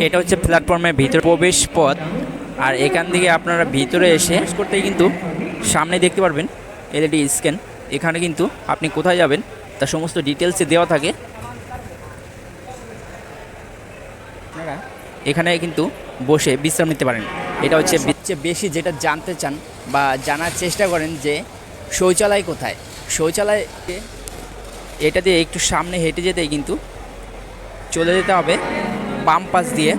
এটা হচ্ছে প্ল্যাটফর্মের ভিতর প্রবেশ পথ। আর এখান থেকে আপনারা ভিতরে এসে করতেই কিন্তু সামনে দেখতে পারবেন এলইডি স্ক্যান। এখানে কিন্তু আপনি কোথায় যাবেন তার সমস্ত ডিটেলসে দেওয়া থাকে। আপনারা এখানে কিন্তু বসে বিশ্রাম নিতে পারেন। এটা হচ্ছে বেশি যেটা জানতে চান বা জানার চেষ্টা করেন যে শৌচালয় কোথায়, শৌচালয় এটা দিয়ে একটু সামনে হেঁটে যেতেই কিন্তু চলে যেতে হবে বাম পাশ দিয়ে।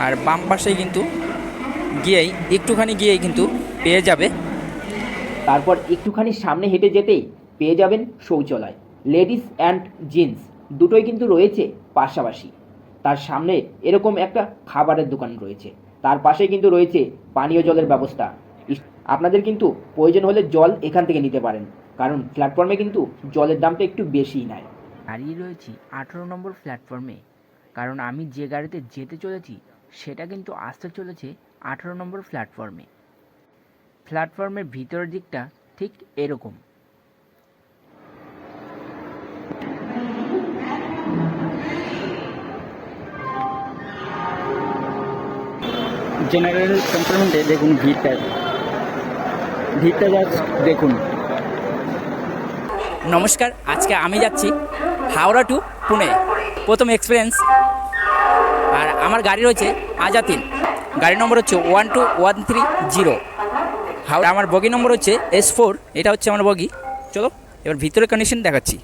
আর বাম পাশে কিন্তু একটুখানি গিয়েই কিন্তু পেয়ে যাবে। তারপর একটুখানি সামনে হেঁটে যেতেই পেয়ে যাবেন শৌচালয়। লেডিস অ্যান্ড জেন্টস দুটোই কিন্তু রয়েছে পাশাপাশি। তার সামনে এরকম একটা খাবারের দোকান রয়েছে, তার পাশে কিন্তু রয়েছে পানীয় জলের ব্যবস্থা। আপনাদের কিন্তু প্রয়োজন হলে জল এখান থেকে নিতে পারেন, কারণ প্ল্যাটফর্মে কিন্তু জলের দামটা একটু বেশিই নেয়। দাঁড়িয়ে রয়েছি 18 নম্বর প্ল্যাটফর্মে, কারণ আমি যে গাড়িতে যেতে চলেছি সেটা কিন্তু আসতে চলেছে 18 নম্বর প্ল্যাটফর্মে। প্ল্যাটফর্মের ভিতরের দিকটা ঠিক এরকম। জেনারেল কম্পার্টমেন্টে দেখুন ভিড়টা দেখুন। নমস্কার, আজকে আমি যাচ্ছি হাওড়া টু পুনে, প্রথম এক্সপিরিয়েন্স। আর আমার গাড়ি রয়েছে আজাতিন, গাড়ি নম্বর হচ্ছে 12130। হাওড়া আমার বগি নম্বর হচ্ছে S4, এটা হচ্ছে আমার বগি। চলো এবার ভিতরে কন্ডিশন দেখাচ্ছি।